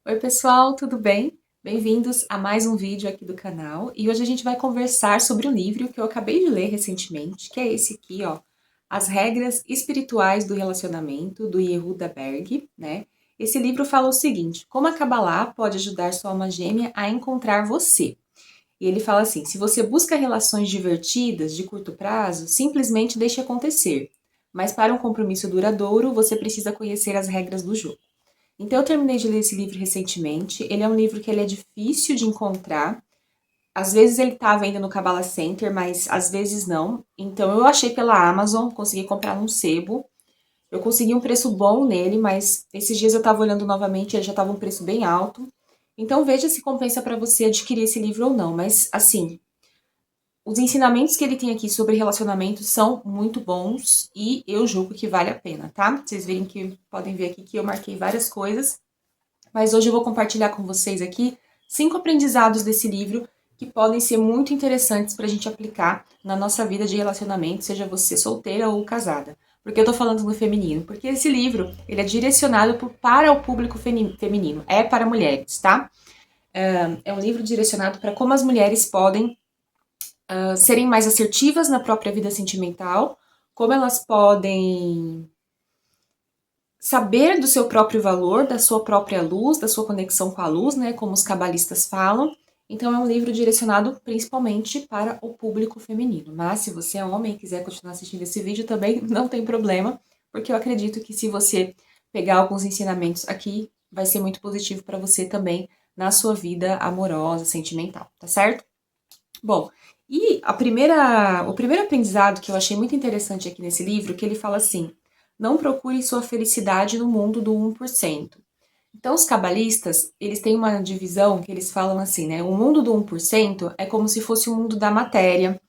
Oi pessoal, tudo bem? Bem-vindos a mais um vídeo aqui do canal e hoje a gente vai conversar sobre um livro que eu acabei de ler recentemente, que é esse aqui, ó, As Regras Espirituais do Relacionamento, do Yehuda Berg, né? Esse livro fala o seguinte: como a Kabbalah pode ajudar sua alma gêmea a encontrar você. E ele fala assim: se você busca relações divertidas de curto prazo, simplesmente deixe acontecer. Mas para um compromisso duradouro, você precisa conhecer as regras do jogo. Então eu terminei de ler esse livro recentemente. Ele é um livro que ele é difícil de encontrar. Às vezes ele tá à venda no Kabbalah Center, mas às vezes não. Então eu achei pela Amazon, consegui comprar num sebo. Eu consegui um preço bom nele, mas esses dias eu estava olhando novamente, ele já estava um preço bem alto. Então veja se compensa para você adquirir esse livro ou não. Mas assim, os ensinamentos que ele tem aqui sobre relacionamento são muito bons e eu julgo que vale a pena, tá? Vocês verem que podem ver aqui que eu marquei várias coisas. Mas hoje eu vou compartilhar com vocês aqui 5 aprendizados desse livro que podem ser muito interessantes para a gente aplicar na nossa vida de relacionamento, seja você solteira ou casada. Por que eu tô falando no feminino? Porque esse livro, ele é direcionado para o público feminino, é para mulheres, tá? É um livro direcionado para como as mulheres podem serem mais assertivas na própria vida sentimental, como elas podem saber do seu próprio valor, da sua própria luz, da sua conexão com a luz, né, como os cabalistas falam. Então é um livro direcionado principalmente para o público feminino. Mas se você é homem e quiser continuar assistindo esse vídeo também não tem problema, porque eu acredito que se você pegar alguns ensinamentos aqui, vai ser muito positivo para você também na sua vida amorosa, sentimental, tá certo? Bom, e o primeiro aprendizado que eu achei muito interessante aqui nesse livro, que ele fala assim: não procure sua felicidade no mundo do 1%. Então, os cabalistas, eles têm uma divisão que eles falam assim, né? O mundo do 1% é como se fosse o mundo da matéria,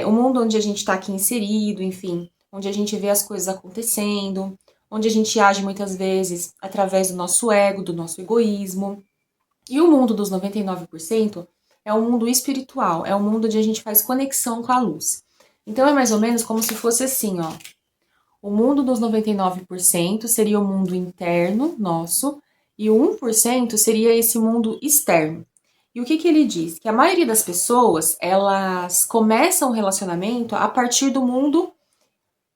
o mundo onde a gente está aqui inserido, enfim, onde a gente vê as coisas acontecendo, onde a gente age muitas vezes através do nosso ego, do nosso egoísmo. E o mundo dos 99% é um mundo espiritual, é um mundo onde a gente faz conexão com a luz. Então é mais ou menos como se fosse assim, ó. O mundo dos 99% seria o mundo interno nosso e o 1% seria esse mundo externo. E o que ele diz? Que a maioria das pessoas, elas começam o relacionamento a partir do mundo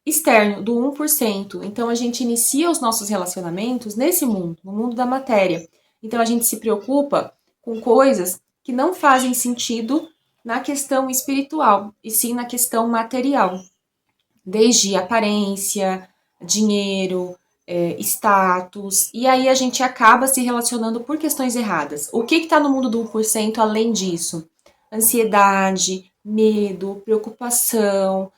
externo, do 1%. Então a gente inicia os nossos relacionamentos nesse mundo, no mundo da matéria. Então a gente se preocupa com coisas que não fazem sentido na questão espiritual, e sim na questão material, desde aparência, dinheiro, status, e aí a gente acaba se relacionando por questões erradas. O que está no mundo do 1% além disso? Ansiedade, medo, preocupação,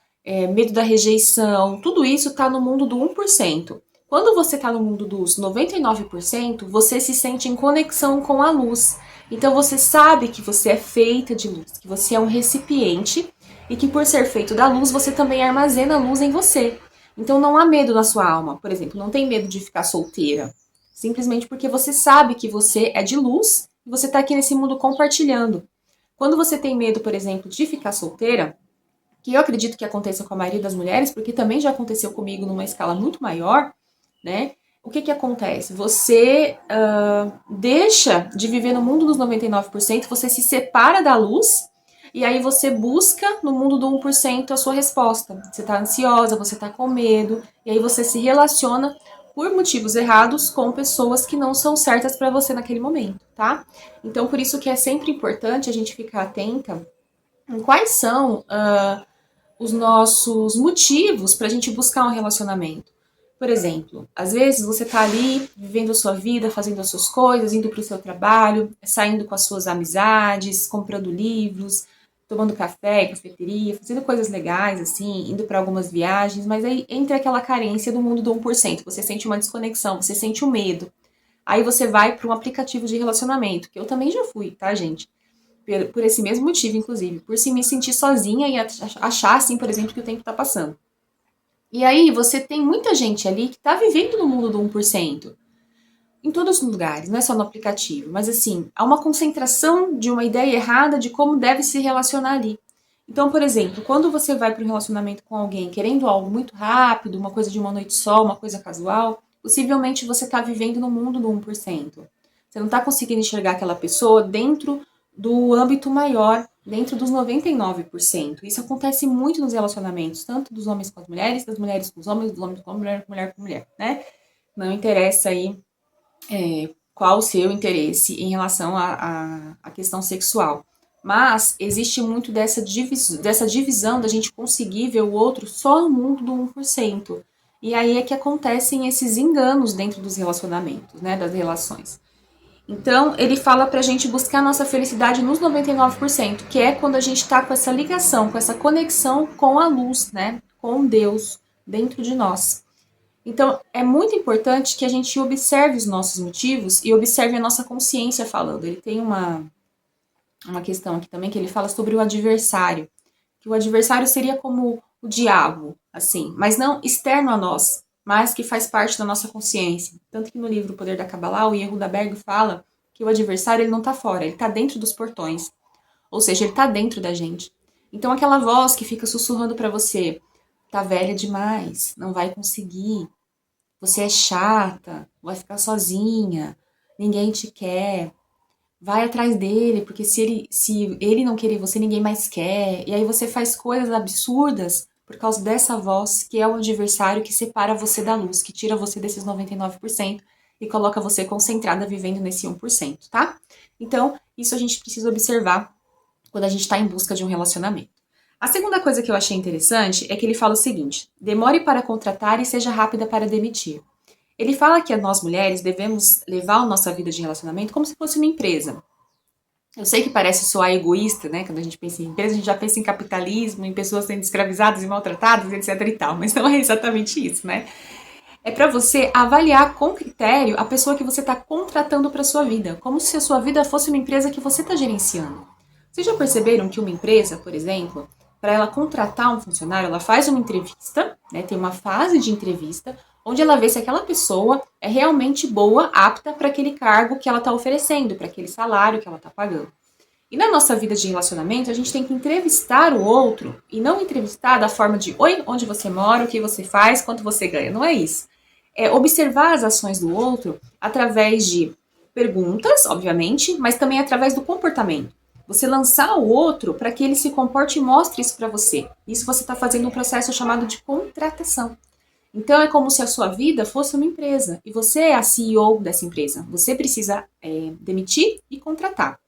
medo da rejeição, tudo isso está no mundo do 1%. Quando você está no mundo dos 99%, você se sente em conexão com a luz. Então você sabe que você é feita de luz, que você é um recipiente e que por ser feito da luz, você também armazena a luz em você. Então não há medo na sua alma. Por exemplo, não tem medo de ficar solteira. Simplesmente porque você sabe que você é de luz e você está aqui nesse mundo compartilhando. Quando você tem medo, por exemplo, de ficar solteira, que eu acredito que aconteça com a maioria das mulheres, porque também já aconteceu comigo numa escala muito maior, né? O que acontece? Você deixa de viver no mundo dos 99%, você se separa da luz e aí você busca no mundo do 1% a sua resposta. Você está ansiosa, você está com medo, e aí você se relaciona por motivos errados com pessoas que não são certas para você naquele momento, tá? Então, por isso que é sempre importante a gente ficar atenta em quais são os nossos motivos para a gente buscar um relacionamento. Por exemplo, às vezes você está ali vivendo a sua vida, fazendo as suas coisas, indo para o seu trabalho, saindo com as suas amizades, comprando livros, tomando café, cafeteria, fazendo coisas legais, assim, indo para algumas viagens, mas aí entra aquela carência do mundo do 1%. Você sente uma desconexão, você sente o medo. Aí você vai para um aplicativo de relacionamento, que eu também já fui, tá, gente? Por esse mesmo motivo, inclusive, por se me sentir sozinha e achar, assim, por exemplo, que o tempo está passando. E aí você tem muita gente ali que está vivendo no mundo do 1%. Em todos os lugares, não é só no aplicativo, mas assim, há uma concentração de uma ideia errada de como deve se relacionar ali. Então, por exemplo, quando você vai para um relacionamento com alguém querendo algo muito rápido, uma coisa de uma noite só, uma coisa casual, possivelmente você está vivendo no mundo do 1%. Você não tá conseguindo enxergar aquela pessoa dentro do âmbito maior, dentro dos 99%. Isso acontece muito nos relacionamentos, tanto dos homens com as mulheres, das mulheres com os homens, dos homens com a mulher, mulher com mulher, né? Não interessa aí qual o seu interesse em relação à questão sexual. Mas existe muito dessa divisão da gente conseguir ver o outro só no mundo do 1%. E aí é que acontecem esses enganos dentro dos relacionamentos, né, das relações. Então, ele fala pra gente buscar nossa felicidade nos 99%, que é quando a gente tá com essa ligação, com essa conexão com a luz, né, com Deus dentro de nós. Então, é muito importante que a gente observe os nossos motivos e observe a nossa consciência falando. Ele tem uma questão aqui também que ele fala sobre o adversário. Que o adversário seria como o diabo, assim, mas não externo a nós, mas que faz parte da nossa consciência. Tanto que no livro O Poder da Kabbalah, o Yehuda Berg fala que o adversário ele não está fora, ele está dentro dos portões. Ou seja, ele está dentro da gente. Então aquela voz que fica sussurrando para você, tá velha demais, não vai conseguir, você é chata, vai ficar sozinha, ninguém te quer, vai atrás dele, porque se ele não querer você, ninguém mais quer. E aí você faz coisas absurdas por causa dessa voz que é o adversário que separa você da luz, que tira você desses 99% e coloca você concentrada vivendo nesse 1%, tá? Então, isso a gente precisa observar quando a gente está em busca de um relacionamento. A segunda coisa que eu achei interessante é que ele fala o seguinte: demore para contratar e seja rápida para demitir. Ele fala que nós mulheres devemos levar a nossa vida de relacionamento como se fosse uma empresa. Eu sei que parece soar egoísta, né? Quando a gente pensa em empresa, a gente já pensa em capitalismo, em pessoas sendo escravizadas e maltratadas, etc e tal, mas não é exatamente isso, né? É para você avaliar com critério a pessoa que você está contratando para sua vida, como se a sua vida fosse uma empresa que você está gerenciando. Vocês já perceberam que uma empresa, por exemplo, para ela contratar um funcionário, ela faz uma entrevista, né, tem uma fase de entrevista, onde ela vê se aquela pessoa é realmente boa, apta para aquele cargo que ela está oferecendo, para aquele salário que ela está pagando. E na nossa vida de relacionamento, a gente tem que entrevistar o outro e não entrevistar da forma de oi, onde você mora, o que você faz, quanto você ganha. Não é isso. É observar as ações do outro através de perguntas, obviamente, mas também através do comportamento. Você lançar o outro para que ele se comporte e mostre isso para você. Isso você está fazendo um processo chamado de contratação. Então é como se a sua vida fosse uma empresa e você é a CEO dessa empresa. Você precisa demitir e contratar.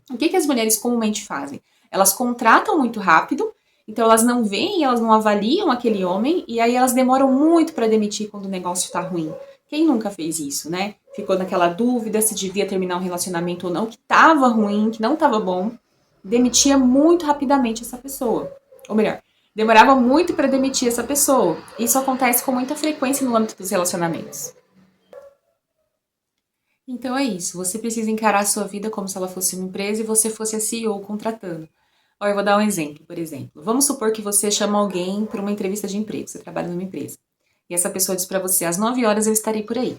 O que as mulheres comumente fazem? Elas contratam muito rápido, então elas não veem, elas não avaliam aquele homem e aí elas demoram muito para demitir quando o negócio está ruim. Quem nunca fez isso, né? Ficou naquela dúvida se devia terminar um relacionamento ou não, que estava ruim, que não estava bom, demitia muito rapidamente essa pessoa. Ou melhor, demorava muito para demitir essa pessoa. Isso acontece com muita frequência no âmbito dos relacionamentos. Então é isso, você precisa encarar a sua vida como se ela fosse uma empresa e você fosse a CEO contratando. Olha, eu vou dar um exemplo, por exemplo. Vamos supor que você chama alguém para uma entrevista de emprego, você trabalha numa empresa. E essa pessoa diz para você, às 9 horas eu estarei por aí.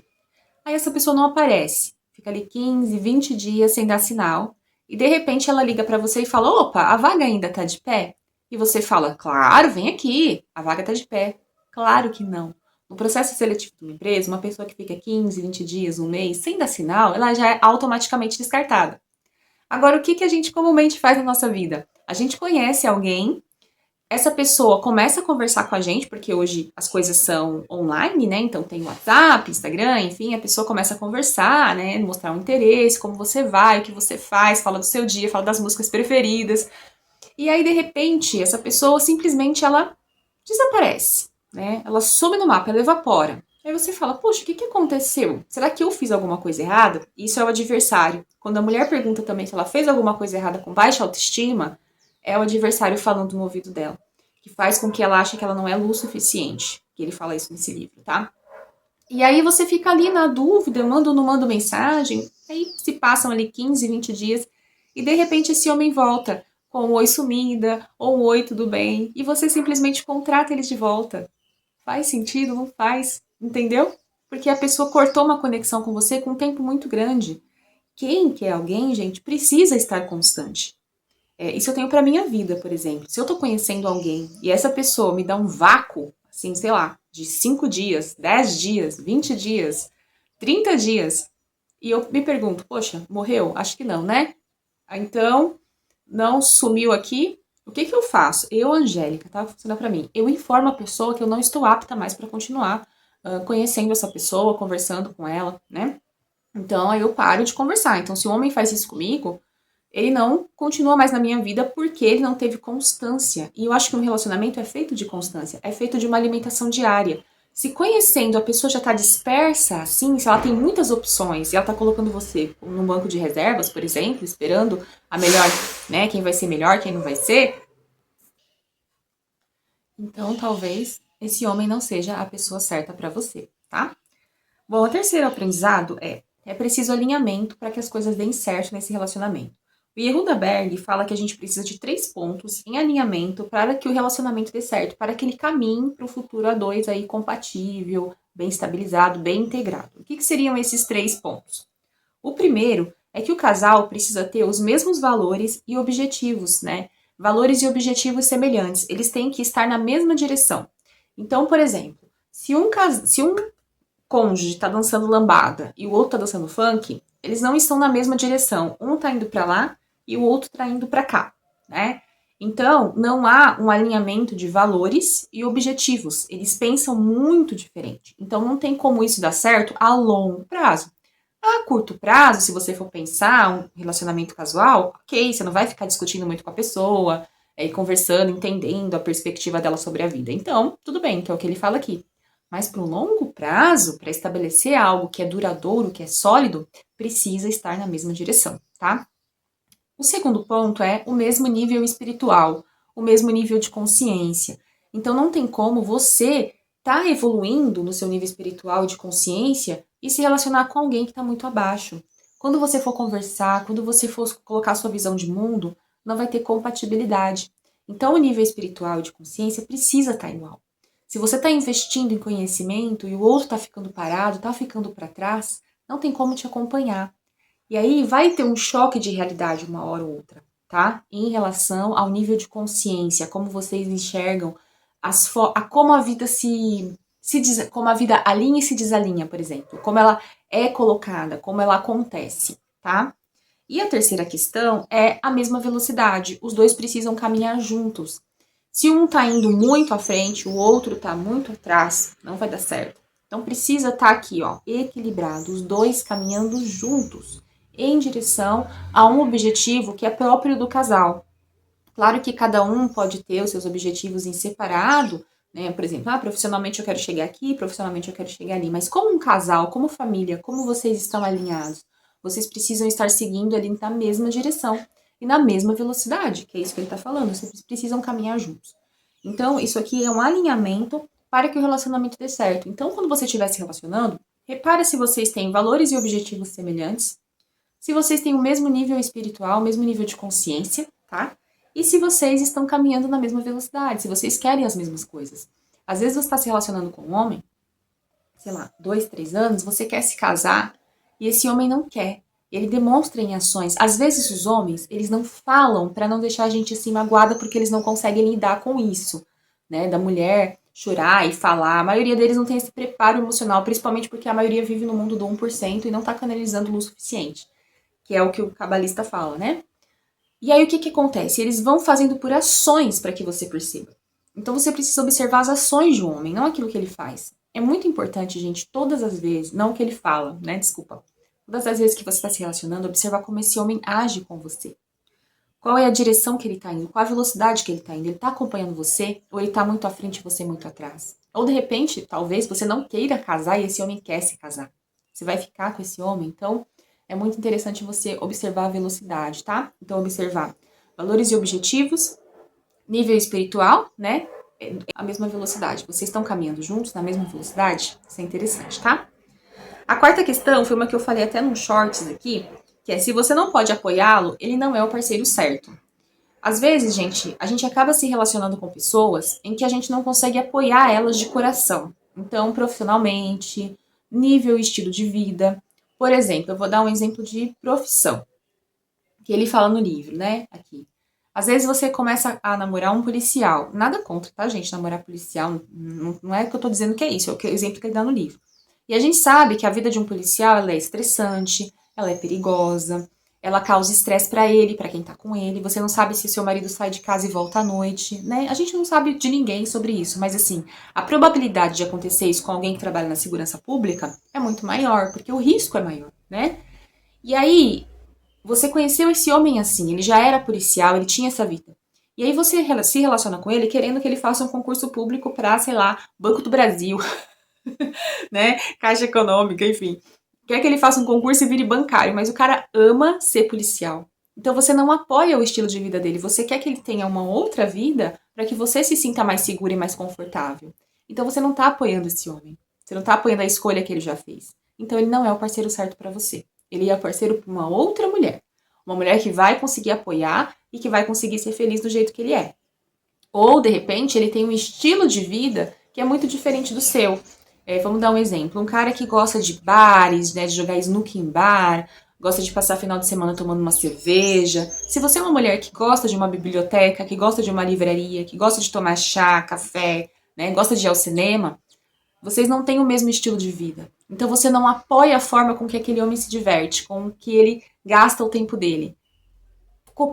Aí essa pessoa não aparece, fica ali 15, 20 dias sem dar sinal, e de repente ela liga para você e fala, opa, a vaga ainda tá de pé? E você fala, claro, vem aqui, a vaga tá de pé. Claro que não. No processo seletivo de uma empresa, uma pessoa que fica 15, 20 dias, um mês, sem dar sinal, ela já é automaticamente descartada. Agora, o que a gente comumente faz na nossa vida? A gente conhece alguém, essa pessoa começa a conversar com a gente, porque hoje as coisas são online, né? Então tem WhatsApp, Instagram, enfim, a pessoa começa a conversar, né? Mostrar um interesse, como você vai, o que você faz, fala do seu dia, fala das músicas preferidas. E aí, de repente, essa pessoa simplesmente ela desaparece, né? Ela some no mapa, ela evapora. Aí você fala, poxa, o que aconteceu? Será que eu fiz alguma coisa errada? Isso é o adversário. Quando a mulher pergunta também se ela fez alguma coisa errada com baixa autoestima, é o adversário falando no ouvido dela, que faz com que ela ache que ela não é luz suficiente. Que ele fala isso nesse livro, tá? E aí você fica ali na dúvida, eu mando ou não mando mensagem, aí se passam ali 15, 20 dias, e de repente esse homem volta com um oi sumida, ou um oi tudo bem, e você simplesmente contrata ele de volta. Faz sentido? Não faz, entendeu? Porque a pessoa cortou uma conexão com você com um tempo muito grande. Quem quer alguém, gente, precisa estar constante. Isso eu tenho pra minha vida, por exemplo. Se eu tô conhecendo alguém e essa pessoa me dá um vácuo, assim, sei lá, de 5 dias, 10 dias, 20 dias, 30 dias, E eu me pergunto, poxa, morreu? Acho que não, né? Então, não sumiu aqui. O que que eu faço? Eu, Angélica, tá? Funciona pra mim. Eu informo a pessoa que eu não estou apta mais para continuar conhecendo essa pessoa, conversando com ela, né? Então, aí eu paro de conversar. Então, se o homem faz isso comigo, ele não continua mais na minha vida porque ele não teve constância. E eu acho que um relacionamento é feito de constância, é feito de uma alimentação diária. Se conhecendo a pessoa já está dispersa, assim, se ela tem muitas opções e ela está colocando você num banco de reservas, por exemplo, esperando a melhor, né, quem vai ser melhor, quem não vai ser, então talvez esse homem não seja a pessoa certa para você, tá? Bom, o terceiro aprendizado é preciso alinhamento para que as coisas deem certo nesse relacionamento. O Yehuda Berg fala que a gente precisa de 3 pontos em alinhamento para que o relacionamento dê certo, para que ele caminhe para o futuro a dois aí compatível, bem estabilizado, bem integrado. O que seriam esses 3 pontos? O primeiro é que o casal precisa ter os mesmos valores e objetivos, né? Valores e objetivos semelhantes. Eles têm que estar na mesma direção. Então, por exemplo, se um cônjuge tá dançando lambada e o outro tá dançando funk, eles não estão na mesma direção. Um tá indo para lá e o outro tá indo para cá, né? Então, não há um alinhamento de valores e objetivos. Eles pensam muito diferente. Então, não tem como isso dar certo a longo prazo. A curto prazo, se você for pensar um relacionamento casual, ok, você não vai ficar discutindo muito com a pessoa, e conversando, entendendo a perspectiva dela sobre a vida. Então, tudo bem, que é o que ele fala aqui. Mas para um longo prazo, para estabelecer algo que é duradouro, que é sólido, precisa estar na mesma direção, tá? O segundo ponto é o mesmo nível espiritual, o mesmo nível de consciência. Então não tem como você estar evoluindo no seu nível espiritual de consciência e se relacionar com alguém que está muito abaixo. Quando você for conversar, quando você for colocar sua visão de mundo, não vai ter compatibilidade. Então o nível espiritual e de consciência precisa estar igual. Se você está investindo em conhecimento e o outro está ficando parado, está ficando para trás, não tem como te acompanhar. E aí vai ter um choque de realidade uma hora ou outra, tá? Em relação ao nível de consciência, como vocês enxergam a como a vida como a vida alinha e se desalinha, por exemplo, como ela é colocada, como ela acontece, tá? E a terceira questão é a mesma velocidade. Os dois precisam caminhar juntos. Se um tá indo muito à frente, o outro tá muito atrás, não vai dar certo. Então precisa estar aqui, ó, equilibrado, os dois caminhando juntos em direção a um objetivo que é próprio do casal. Claro que cada um pode ter os seus objetivos em separado, né? Por exemplo, profissionalmente eu quero chegar aqui, profissionalmente eu quero chegar ali. Mas como um casal, como família, como vocês estão alinhados? Vocês precisam estar seguindo ali na mesma direção e na mesma velocidade, que é isso que ele está falando. Vocês precisam caminhar juntos. Então, isso aqui é um alinhamento para que o relacionamento dê certo. Então, quando você estiver se relacionando, repara se vocês têm valores e objetivos semelhantes, se vocês têm o mesmo nível espiritual, o mesmo nível de consciência, tá? E se vocês estão caminhando na mesma velocidade, se vocês querem as mesmas coisas. Às vezes você está se relacionando com um homem, sei lá, 2, 3 anos, você quer se casar e esse homem não quer. Ele demonstra em ações. Às vezes os homens, eles não falam para não deixar a gente assim magoada porque eles não conseguem lidar com isso, né? Da mulher chorar e falar. A maioria deles não tem esse preparo emocional, principalmente porque a maioria vive no mundo do 1% e não tá canalizando luz suficiente, que é o que o cabalista fala, né? E aí o que que acontece? Eles vão fazendo por ações para que você perceba. Então você precisa observar as ações de um homem, não aquilo que ele faz. É muito importante, gente, todas as vezes, não o que ele fala, né? Desculpa. Todas as vezes que você está se relacionando, observar como esse homem age com você. Qual é a direção que ele está indo? Qual a velocidade que ele está indo? Ele está acompanhando você? Ou ele está muito à frente e você muito atrás? Ou de repente, talvez você não queira casar e esse homem quer se casar. Você vai ficar com esse homem? Então, é muito interessante você observar a velocidade, tá? Então, observar valores e objetivos, nível espiritual, né? A mesma velocidade. Vocês estão caminhando juntos na mesma velocidade? Isso é interessante, tá? A quarta questão foi uma que eu falei até num shorts aqui, que é se você não pode apoiá-lo, ele não é o parceiro certo. Às vezes, gente, a gente acaba se relacionando com pessoas em que a gente não consegue apoiar elas de coração. Então, profissionalmente, nível e estilo de vida. Por exemplo, eu vou dar um exemplo de profissão, que ele fala no livro, né? Aqui. Às vezes você começa a namorar um policial. Nada contra, tá, gente? Namorar policial. Não é que eu tô dizendo que é isso, é o exemplo que ele dá no livro. E a gente sabe que a vida de um policial, ela é estressante, ela é perigosa, ela causa estresse pra ele, pra quem tá com ele. Você não sabe se seu marido sai de casa e volta à noite, né? A gente não sabe de ninguém sobre isso, mas assim, a probabilidade de acontecer isso com alguém que trabalha na segurança pública é muito maior, porque o risco é maior, né? E aí, você conheceu esse homem assim, ele já era policial, ele tinha essa vida. E aí você se relaciona com ele querendo que ele faça um concurso público para, sei lá, Banco do Brasil, né? Caixa Econômica, enfim. Quer que ele faça um concurso e vire bancário, mas o cara ama ser policial. Então você não apoia o estilo de vida dele, você quer que ele tenha uma outra vida para que você se sinta mais seguro e mais confortável. Então você não tá apoiando esse homem. Você não tá apoiando a escolha que ele já fez. Então ele não é o parceiro certo para você. Ele é o parceiro para uma outra mulher. Uma mulher que vai conseguir apoiar e que vai conseguir ser feliz do jeito que ele é. Ou, de repente, ele tem um estilo de vida que é muito diferente do seu. Vamos dar um exemplo. Um cara que gosta de bares, né, de jogar snooker em bar, gosta de passar final de semana tomando uma cerveja. Se você é uma mulher que gosta de uma biblioteca, que gosta de uma livraria, que gosta de tomar chá, café, né, gosta de ir ao cinema, vocês não têm o mesmo estilo de vida. Então você não apoia a forma com que aquele homem se diverte, com que ele gasta o tempo dele.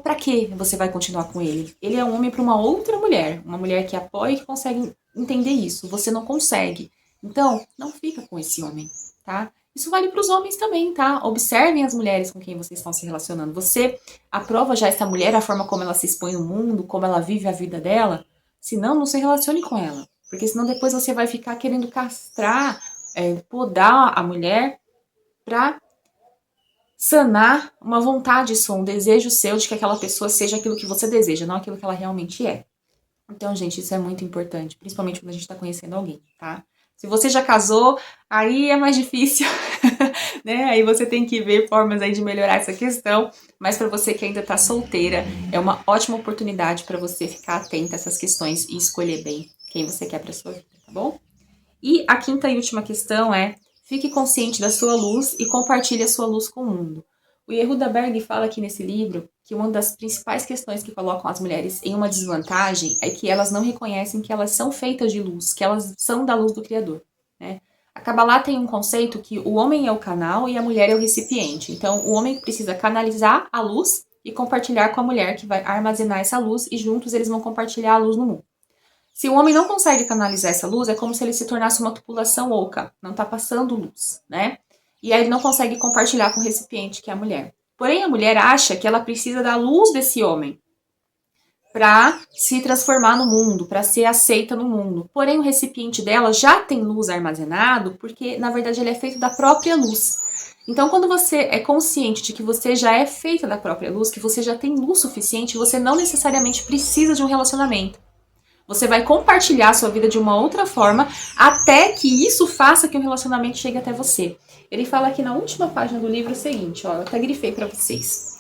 Pra que você vai continuar com ele? Ele é um homem para uma outra mulher, uma mulher que apoia e que consegue entender isso. Você não consegue. Então, não fica com esse homem, tá? Isso vale para os homens também, tá? Observem as mulheres com quem vocês estão se relacionando. Você aprova já essa mulher, a forma como ela se expõe no mundo, como ela vive a vida dela? Se não, não se relacione com ela. Porque senão depois você vai ficar querendo castrar, podar a mulher pra sanar uma vontade sua, um desejo seu de que aquela pessoa seja aquilo que você deseja, não aquilo que ela realmente é. Então, gente, isso é muito importante, principalmente quando a gente tá conhecendo alguém, tá? Se você já casou, aí é mais difícil, né? Aí você tem que ver formas aí de melhorar essa questão. Mas para você que ainda tá solteira, é uma ótima oportunidade para você ficar atenta a essas questões e escolher bem quem você quer para sua vida, tá bom? E a quinta e última questão é: fique consciente da sua luz e compartilhe a sua luz com o mundo. O Yehuda Berg fala aqui nesse livro que uma das principais questões que colocam as mulheres em uma desvantagem é que elas não reconhecem que elas são feitas de luz, que elas são da luz do Criador, né? A Kabbalah tem um conceito que o homem é o canal e a mulher é o recipiente. Então, o homem precisa canalizar a luz e compartilhar com a mulher, que vai armazenar essa luz, e juntos eles vão compartilhar a luz no mundo. Se o homem não consegue canalizar essa luz, é como se ele se tornasse uma tubulação oca, não está passando luz, né? E aí ele não consegue compartilhar com o recipiente, que é a mulher. Porém, a mulher acha que ela precisa da luz desse homem para se transformar no mundo, para ser aceita no mundo. Porém, o recipiente dela já tem luz armazenado, porque na verdade ele é feito da própria luz. Então, quando você é consciente de que você já é feita da própria luz, que você já tem luz suficiente, você não necessariamente precisa de um relacionamento. Você vai compartilhar a sua vida de uma outra forma até que isso faça que o relacionamento chegue até você. Ele fala aqui na última página do livro o seguinte, ó, eu até grifei para vocês.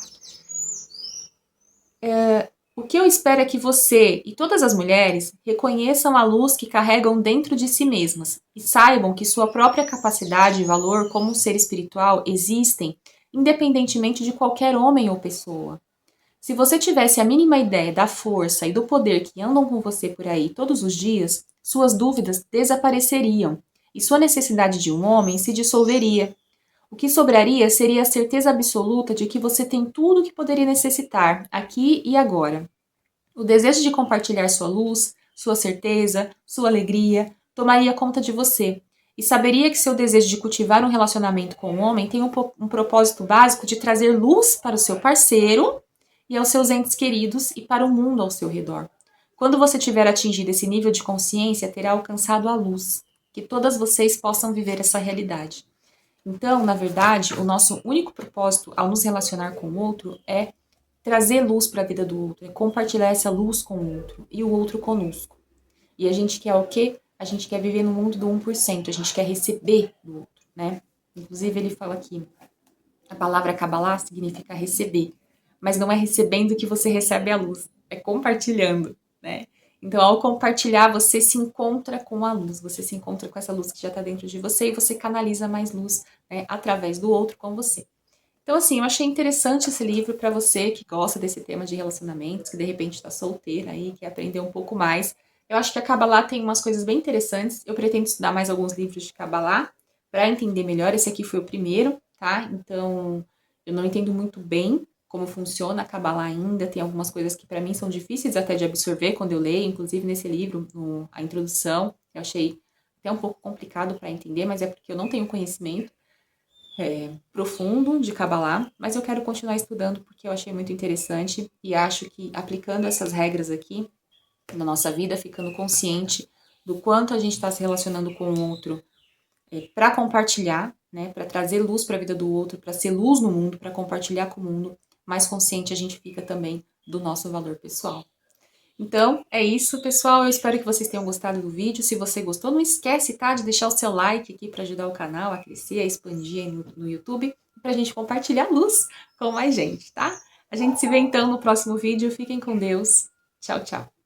O que eu espero é que você e todas as mulheres reconheçam a luz que carregam dentro de si mesmas e saibam que sua própria capacidade e valor como um ser espiritual existem independentemente de qualquer homem ou pessoa. Se você tivesse a mínima ideia da força e do poder que andam com você por aí todos os dias, suas dúvidas desapareceriam e sua necessidade de um homem se dissolveria. O que sobraria seria a certeza absoluta de que você tem tudo o que poderia necessitar, aqui e agora. O desejo de compartilhar sua luz, sua certeza, sua alegria, tomaria conta de você. E saberia que seu desejo de cultivar um relacionamento com um homem tem um propósito básico de trazer luz para o seu parceiro e aos seus entes queridos e para o mundo ao seu redor. Quando você tiver atingido esse nível de consciência, terá alcançado a luz. Que todas vocês possam viver essa realidade. Então, na verdade, o nosso único propósito ao nos relacionar com o outro é trazer luz para a vida do outro, é compartilhar essa luz com o outro e o outro conosco. E a gente quer o quê? A gente quer viver no mundo do 1%, a gente quer receber do outro, né? Inclusive, ele fala aqui, a palavra Kabbalah significa receber, mas não é recebendo que você recebe a luz, é compartilhando, né? Então, ao compartilhar, você se encontra com a luz, você se encontra com essa luz que já está dentro de você e você canaliza mais luz, né, através do outro com você. Então, assim, eu achei interessante esse livro para você que gosta desse tema de relacionamentos, que de repente está solteira aí, quer aprender um pouco mais. Eu acho que a Kabbalah tem umas coisas bem interessantes. Eu pretendo estudar mais alguns livros de Kabbalah, para entender melhor. Esse aqui foi o primeiro, tá? Então, eu não entendo muito bem como funciona a Kabbalah ainda, tem algumas coisas que para mim são difíceis até de absorver quando eu leio, inclusive nesse livro, a introdução, eu achei até um pouco complicado para entender, mas é porque eu não tenho conhecimento profundo de Kabbalah, mas eu quero continuar estudando porque eu achei muito interessante e acho que aplicando essas regras aqui na nossa vida, ficando consciente do quanto a gente está se relacionando com o outro para compartilhar, né, para trazer luz para a vida do outro, para ser luz no mundo, para compartilhar com o mundo, mais consciente a gente fica também do nosso valor pessoal. Então, é isso, pessoal. Eu espero que vocês tenham gostado do vídeo. Se você gostou, não esquece, tá, de deixar o seu like aqui para ajudar o canal a crescer, a expandir aí no YouTube, e para a gente compartilhar luz com mais gente, tá? A gente se vê então no próximo vídeo. Fiquem com Deus. Tchau, tchau.